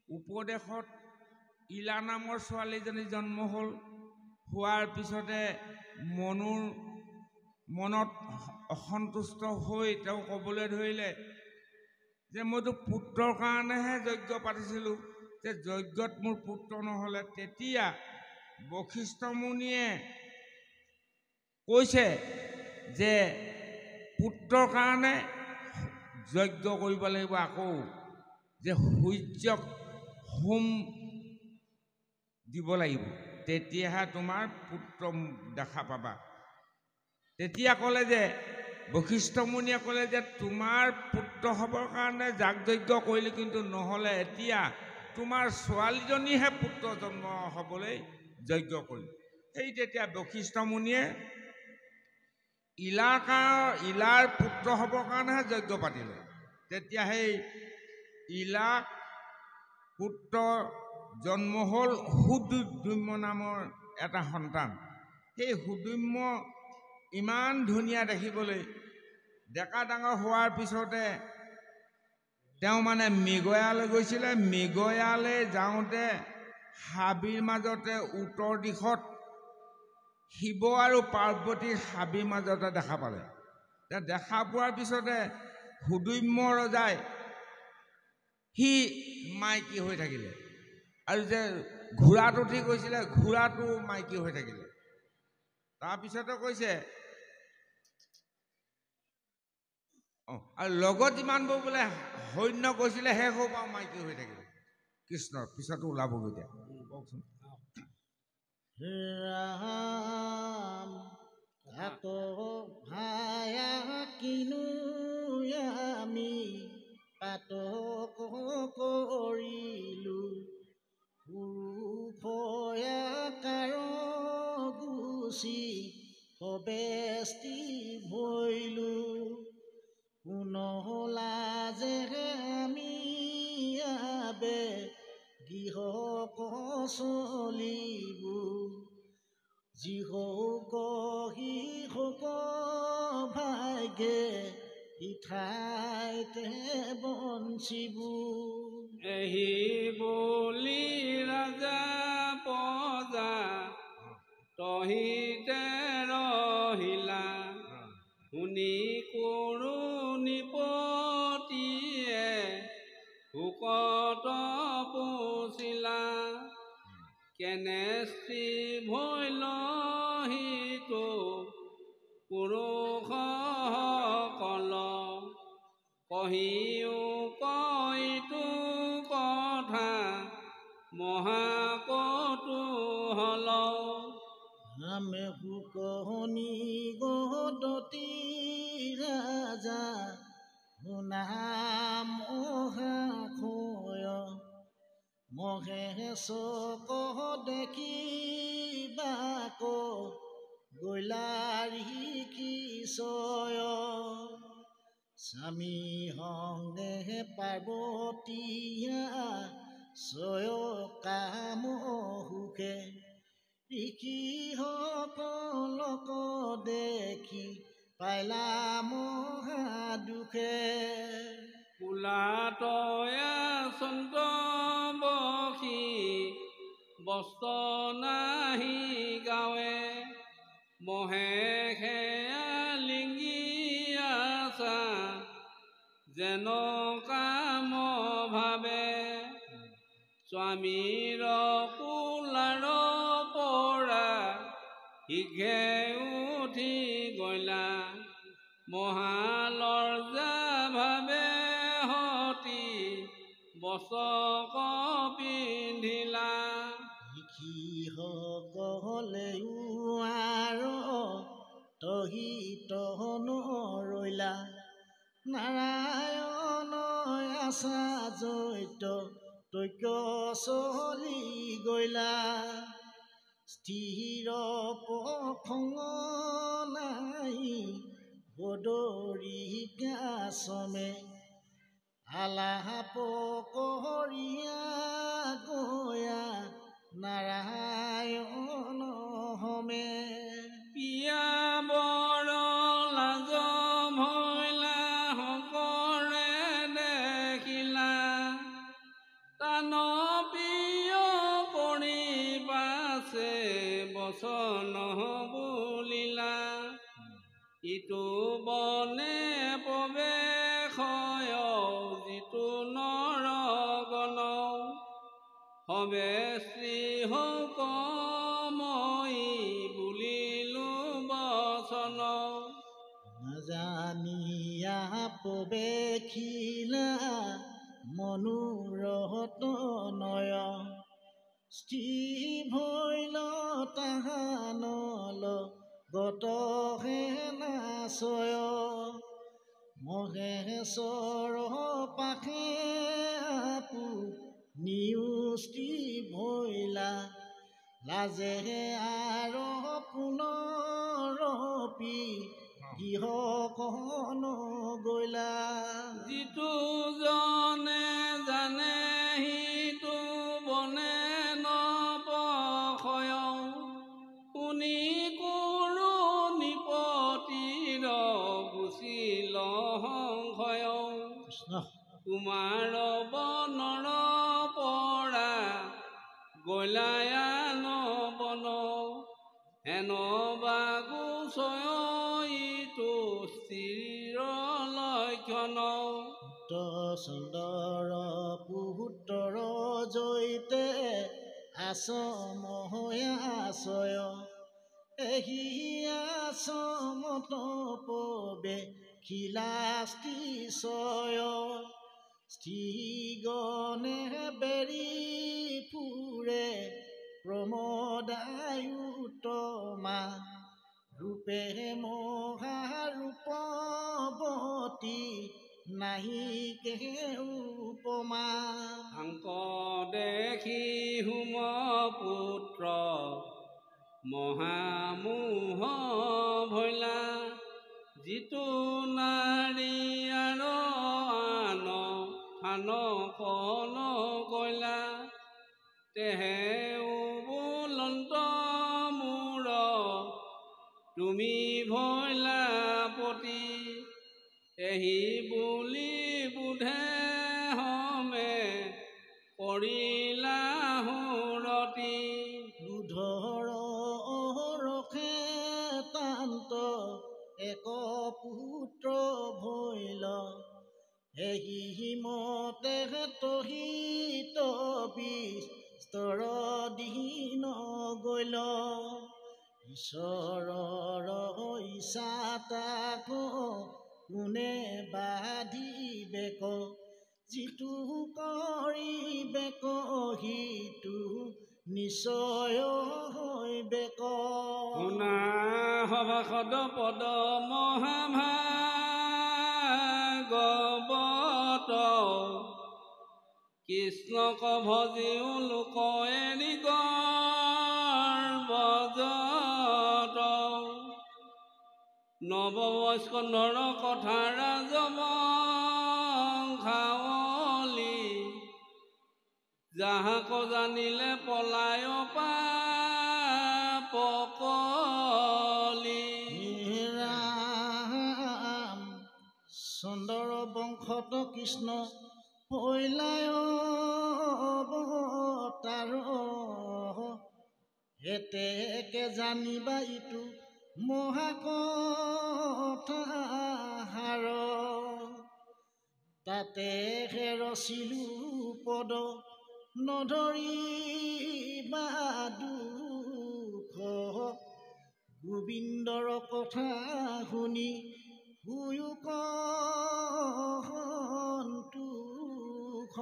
উপদেশত ইলা নামৰ ছোৱালীজনী জন্ম হ'ল। হোৱাৰ পিছতে মনত অসন্তুষ্ট হৈ তেওঁ ক'বলৈ ধৰিলে যে মইতো পুত্ৰৰ কাৰণেহে যজ্ঞ পাতিছিলোঁ, যে যজ্ঞত মোৰ পুত্ৰ নহ'লে। তেতিয়া বশিষ্ঠ মুনিয়ে কৈছে যে পুত্ৰৰ কাৰণে যজ্ঞ কৰিব লাগিব, আকৌ যে সূৰ্যক হোম দিব লাগিব, তেতিয়াহে তোমাৰ পুত্ৰ দেখা পাবা। তেতিয়া ক'লে যে বশিষ্ঠ মুনিয়ে ক'লে যে তোমাৰ পুত্ৰ হ'বৰ কাৰণে যাগযজ্ঞ কৰিলে, কিন্তু নহ'লে এতিয়া তোমাৰ ছোৱালীজনীহে পুত্ৰ জন্ম হ'বলৈ যজ্ঞ কৰিলে। সেই তেতিয়া বশিষ্ঠ মুনিয়ে ইলাৰ পুত্ৰ হ'বৰ কাৰণেহে যজ্ঞ পাতিলে। তেতিয়া সেই ইলা পুত্ৰ জন্ম হ'ল সুদুম্য নামৰ এটা সন্তান। সেই সুদুম্য ইমান ধুনীয়া দেখিবলৈ। ডেকা ডাঙৰ হোৱাৰ পিছতে তেওঁ মানে মৃগয়ালৈ গৈছিলে। মৃগয়ালৈ যাওঁতে হাবিৰ মাজতে উত্তৰ দিশত শিৱ আৰু পাৰ্বতীৰ হাবিৰ মাজতে দেখা পালে। দেখা পোৱাৰ পিছতে সুদুম্য ৰজাই সি মাইকী হৈ থাকিলে, আৰু যে ঘোঁৰাত উঠি গৈছিলে ঘোঁৰাটো মাইকী হৈ থাকিলে। তাৰপিছতে কৈছে আৰু লগত যিমানবোৰ বোলে সৈন্য গৈছিলে সেই সোপাও মাইকী হৈ থাকিলে। কৃষ্ণৰ পিছতো ওলাবগৈ এতিয়া, কওকচোন। ৰাম ভায়া কিনো আমি পাতক কৰিলো, পুৰুষয়া কাৰ গুচি সবেষ্টি ভৈলো, পুনহলা যে আমি আবে গৃহ চলিবো, যিহৌক সিহৌক ভাগ্যে ইঠাইতে বঞ্চিবো। এহি বলি ৰাজা পজা তহিতে ৰহিলা, শুনি কৰো নিপতিয়ে শুকত পুছিলা, কেনে স্ত্ৰী ভৈলহিতো পুৰুষ সকল, কহিও কইতো কথা মহাকৌতূহল, আমি শুকনি গদতি ৰাজা শুনাম মহাশয়, মহেশক দেখিবাক গৈলাৰী কিশয়, স্বামী সংগে পাৰ্বতীয়া ছয় কাম সুখে, ঋষি সকলক দেখি পাইলা মহা দুখে, কুলাতয়া চন্দ্ৰবশী বস্ত্ৰ নাহি গাৱে, মহেশে লিংগি আছা যেন কাম ভাবে, স্বামীৰ কুলাৰ পৰা শীঘ্ৰে উঠি গলা, মহালজ্জা ভাবে হতি বস্ত্ৰ পিন্ধিলা, ঋষি সকলেও আৰ তহিত নৰৈলা, নাৰায়ণ আছা জৈত তৈক্য চলি গৈলা, স্থিৰ প্ৰসংগ নাই বদৰি গাছমে, আলাপ কৰিয়া গয়া নাৰায়ণ হমে, পিয়া বৰ লাজ ভৈলা সকলে দেখিলা, তান প্ৰিয় কৰি পাছে বচন বুলিলা ইটো বনে প্ৰৱেশয় যিটো নৰগণ হবে শ্ৰীহকময়ী বুলিলো বচন নাজানিয়া প্ৰৱেশিলা মনোৰহত নয় স্থি ভৈল তাহানল গতহে নাচয় মহেশ্বৰ পাখে আপু নিউষ্টি ভৈলা লাজে আৰু পুনৰপি গৃহ কহন গৈলা যিটো জনে জানে সিটো বনে নপখয় শুনি কৰো নিপতিৰ গুচিল সংশয় কৃষ্ণ কুমাৰ বনৰ পৰা গলায়ান বন হেন বাগুচয় ইটো স্থিৰ লক্ষণ চন্দৰ পুত্ৰ জৈতে আশ্ৰময়াশ্ৰয় এহি আশ্ৰমত প্ৰৱেশিলাস্তিশয় স্থিগণে বেৰি ফুৰে প্ৰমদায়ুতমা ৰূপে মহাৰূপৱতী নাহিকে উপমা আংক দেখি হুম পুত্ৰ মহামোহ ভৈলা যিটো নাৰী আৰু আন থান কন কইলা তেহে উবুলন্ত মূৰ তুমি ভৈলা পতি এহি বুলি বুধে হমে কৰিলা সুৰতি বুধৰ ৰখে তান্ত এক পুত্ৰ ভৈল এহি মতে তহিত বিস্তৰ দিন গৈল ঈশ্বৰৰ ইচ্ছা তাক কোনে বাধিবেক যিটো কৰিবেক সিটো নিশ্চয় হৈবেক শুনা সভাসদ পদ মহাভাগৱত কৃষ্ণক ভজিও লোক এৰি গৰ্বজত নৱস্কন্ধৰ কথা ৰাজবংশাৱলী যাহাক জানিলে পলায় পাপকলি ৰাম চন্দৰ বংশত কৃষ্ণ হৈলায় অৱতাৰ হেতেকে জানিবা ইটো মহাকথাহাৰ তাতে ৰচিলো পদ নধৰিবা দুখ গোবিন্দৰ কথা শুনি শুয়ো সন্তোষ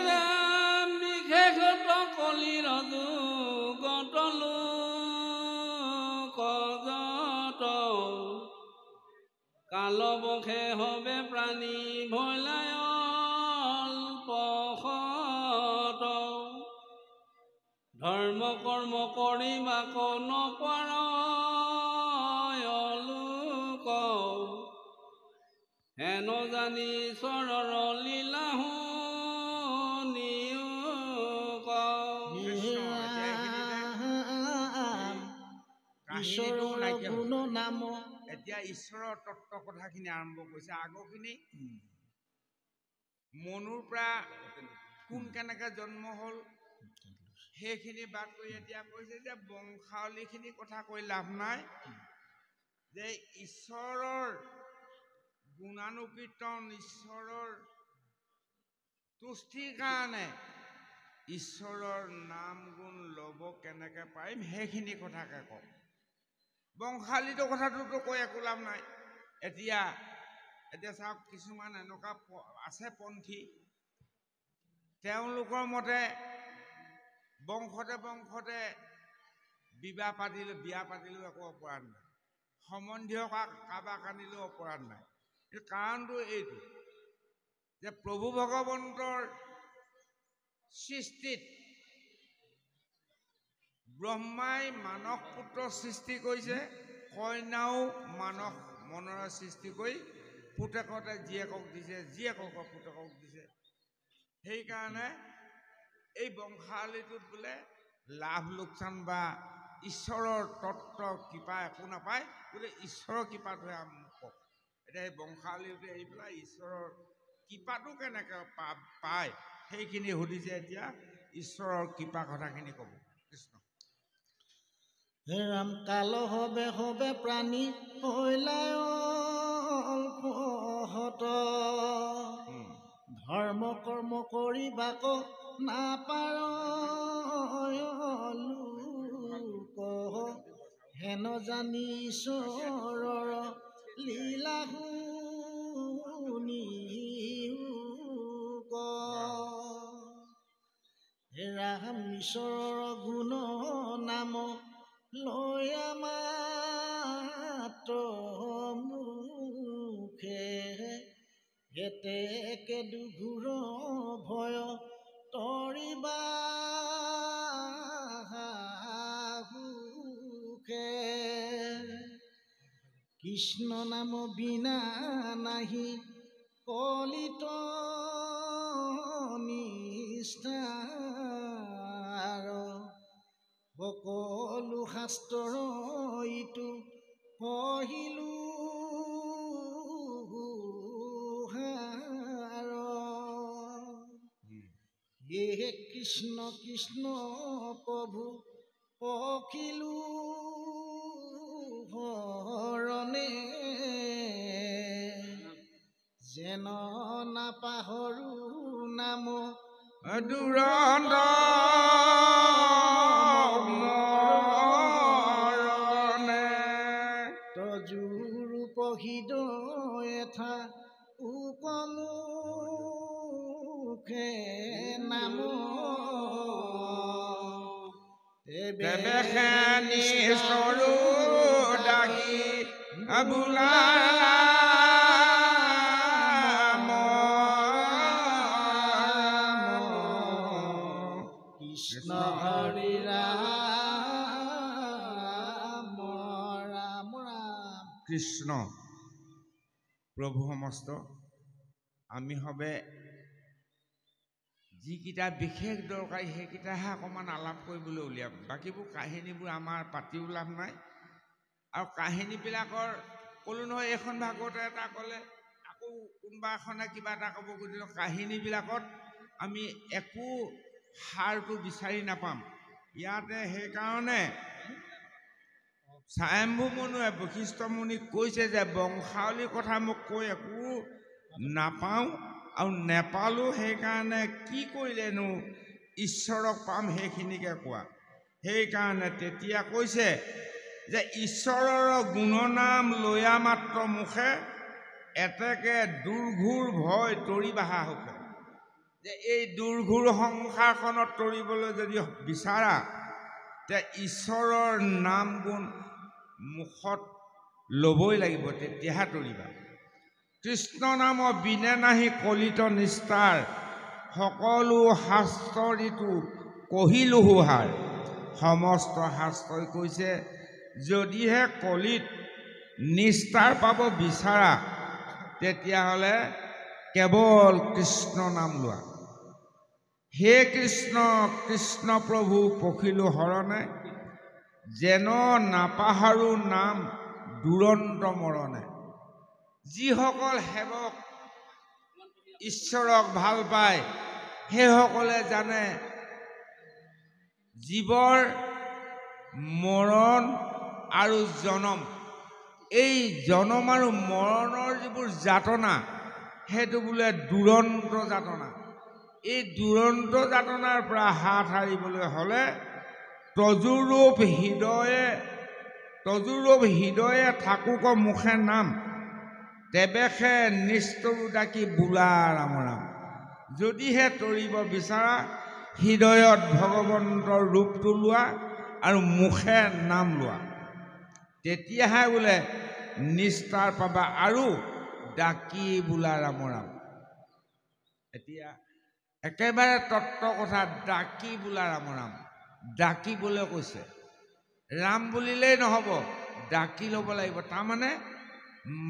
ৰাম বিশেষত কলিৰ যুগতলো কজত কালবশে হবে প্ৰাণী ভৈলায় অল্পশত ধৰ্ম কৰ্ম কৰিবা নপাৰ লোক হেন জানি ঈশ্বৰৰ লীলা নিয়োগ ঈশ্বৰৰ গুণ নাম এতিয়া ঈশ্বৰৰ তত্ত্ব কথাখিনি আৰম্ভ কৰিছে আগৰখিনি মনুৰ পৰা কোন কেনেকৈ জন্ম হ'ল সেইখিনি বাদ কৰি এতিয়া কৈছে যে বংশাৱলীখিনি কথা কৈ লাভ নাই, যে ঈশ্বৰৰ গুণানুকীৰ্তন, ঈশ্বৰৰ তুষ্টিৰ কাৰণে ঈশ্বৰৰ নাম গুণ ল'ব কেনেকৈ পাৰিম সেইখিনি কথাকে কওঁ। বংশাৱলীটো কথাটোতো কৈ একো লাভ নাই। এতিয়া চাওক, কিছুমান এনেকুৱা আছে পন্থী, তেওঁলোকৰ মতে বংশতে বিয়া পাতিলেও একো অপৰাধ নাই, সম্বন্ধীয় কাৰোবাক আনিলেও অপৰাধ নাই। কাৰণটো এইটো যে প্ৰভু ভগৱন্তৰ সৃষ্টিত ব্ৰহ্মাই মানস পুত্ৰ সৃষ্টি কৰিছে, কইনাও মানস মনৰে সৃষ্টি কৰি পুতেকতে জীয়েকক দিছে, জীয়েকক পুতেকক দিছে। সেইকাৰণে এই বংশাৱলীটোত বোলে লাভ লোকচান বা ঈশ্বৰৰ তত্ত্ব কৃপা একো নাপায়, বোলে ঈশ্বৰৰ কৃপাটোহে আমি কওক। এতিয়া সেই বংশাৱলীটোৱে এৰি পেলাই ঈশ্বৰৰ কৃপাটো কেনেকৈ পায় সেইখিনি সুধিছে। এতিয়া ঈশ্বৰৰ কৃপা কথাখিনি ক'ব। কৃষ্ণ হে ৰাম, কাল হবে হবে প্ৰাণী হৈলাই অল্পহত, ধৰ্ম কৰ্ম কৰিবাক নাপাৰ লোক, হেন জানি ঈশ্বৰৰ লীলা শুনি ৰাম, ঈশ্বৰৰ গুণ নাম লৈ মাত্ৰ মুখে, হেতেকে দুঘূৰ ভয় তৰিবা সুখে, কৃষ্ণ নাম বিনা নাহি কলিত নিষ্ঠাৰ, সকলো শাস্ত্ৰ ইটো পঢ়িলো হাৰ, হে কৃষ্ণ কৃষ্ণ প্ৰভু পখিলো হৰণে, যেন নাপাহৰো নাম দুৰন্ত মৰণে, তজুৰূপ হৃদয়থা উপমুখে নাম, তেবেশে নিচৰু দাগি বোলা কৃষ্ণ হৰি ৰাম ৰাম ৰাম। কৃষ্ণ প্ৰভু সমস্ত। আমি হবে যিকেইটা বিশেষ দৰকাৰী সেইকেইটাহে অকণমান আলাপ কৰিবলৈ উলিয়াম, বাকীবোৰ কাহিনীবোৰ আমাৰ পাতিও লাভ নাই। আৰু কাহিনীবিলাকৰ ক'লো নহয়, এইখন ভাগৱতে এটা ক'লে, আকৌ কোনোবা এখনে কিবা এটা ক'ব খুজিলোঁ। কাহিনীবিলাকত আমি একো সাৰটো বিচাৰি নাপাম ইয়াতে। সেইকাৰণে স্বয়ম্ভু মনুৱে বশিষ্ঠ মুনিক কৈছে যে বংশাৱলীৰ কথা মোক কৈ একো নাপাওঁ আৰু নেপালোঁ, সেইকাৰণে কি কৰিলেনো ঈশ্বৰক পাম সেইখিনিকে কোৱা। সেইকাৰণে তেতিয়া কৈছে যে ঈশ্বৰৰ গুণনাম লৈয়া মাত্ৰ মুখে, এতেকে দুৰ্ঘোৰ ভয় তৰিবাহা সুখে। যে এই দুৰ্ঘোৰ সংসাৰখনত তৰিবলৈ যদি বিচাৰা, তে ঈশ্বৰৰ নাম গুণ মুখত ল'বই লাগিব, তেতিয়াহে তৰিবা। কৃষ্ণ নাম বিনে নাহি কলিত নিষ্ঠাৰ, সকলো শাস্ত্ৰ ঋতু কহিলোহু হাৰ। সমস্ত শাস্ত্ৰই কৈছে যদিহে কলিত নিষ্ঠাৰ পাব বিচাৰা, তেতিয়াহ'লে কেৱল কৃষ্ণ নাম লোৱা। হে কৃষ্ণ কৃষ্ণ প্ৰভু পখিলো হৰণে, যেন নাপাহাৰো নাম দুৰন্ত মৰণে। যিসকল সেৱক ঈশ্বৰক ভাল পায়, সেইসকলে জানে জীৱৰ মৰণ আৰু জনম, এই জনম আৰু মৰণৰ যিবোৰ যাতনা সেইটো বোলে দুৰন্ত যাতনা। এই দুৰন্ত যাতনাৰ পৰা হাত সাৰিবলৈ হ'লে তজুৰূপ হৃদয়ে থাকুক মুখে নাম, তেবেশে নিষ্ঠুৰ ডাকি বোলা ৰাম ৰাম। যদিহে তৰিব বিচাৰা হৃদয়ত ভগৱন্তৰ ৰূপটো লোৱা আৰু মুখে নাম লোৱা, তেতিয়াহে বোলে নিস্তাৰ পাবা আৰু ডাকি বোলা ৰাম ৰাম। এতিয়া একেবাৰে তত্ত্ব কথা, ডাকি বোলা ৰাম ৰাম। ডাকিবলৈ কৈছে, ৰাম বুলিলেই নহ'ব, ডাকি ল'ব লাগিব। তাৰমানে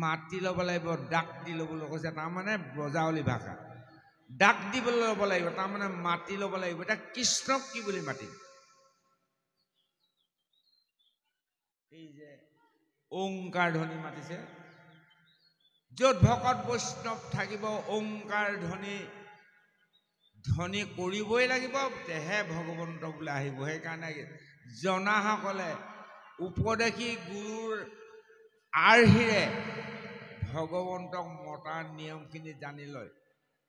মাতি ল'ব লাগিব, ডাক দি ল'বলৈ কৈছে। তাৰমানে ব্ৰজাৱলী ভাষা, ডাক দিবলৈ ল'ব লাগিব, তাৰমানে মাতি ল'ব লাগিব। এতিয়া কৃষ্ণক কি বুলি মাতিম? এই যে ওংকাৰ ধ্বনি মাতিছে, য'ত ভকত বৈষ্ণৱ থাকিব ওংকাৰ ধ্বনি কৰিবই লাগিব, তেহে ভগৱন্ত বোলে আহিব। সেইকাৰণে জনাসকলে উপদেশী গুৰুৰ আৰ্হিৰে ভগৱন্তক মতাৰ নিয়মখিনি জানি লয়।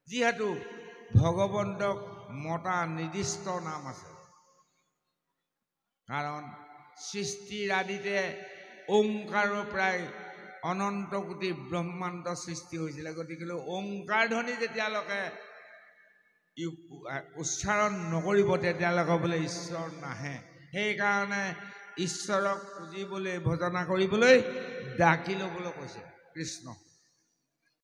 যিহেতু ভগৱন্তক মতা নিৰ্দিষ্ট নাম আছে, কাৰণ সৃষ্টিৰ আদিতে ওংকাৰৰ প্ৰায় অনন্ত কোটি ব্ৰহ্মাণ্ড সৃষ্টি হৈছিলে। গতিকে ওংকাৰ ধ্বনি যেতিয়ালৈকে উচ্চাৰণ নকৰিব তেতিয়ালৈকে বোলে ঈশ্বৰ নাহে। সেইকাৰণে ঈশ্বৰক পুজিবলৈ, ভজনা কৰিবলৈ ডাকি ল'বলৈ কৈছে কৃষ্ণ।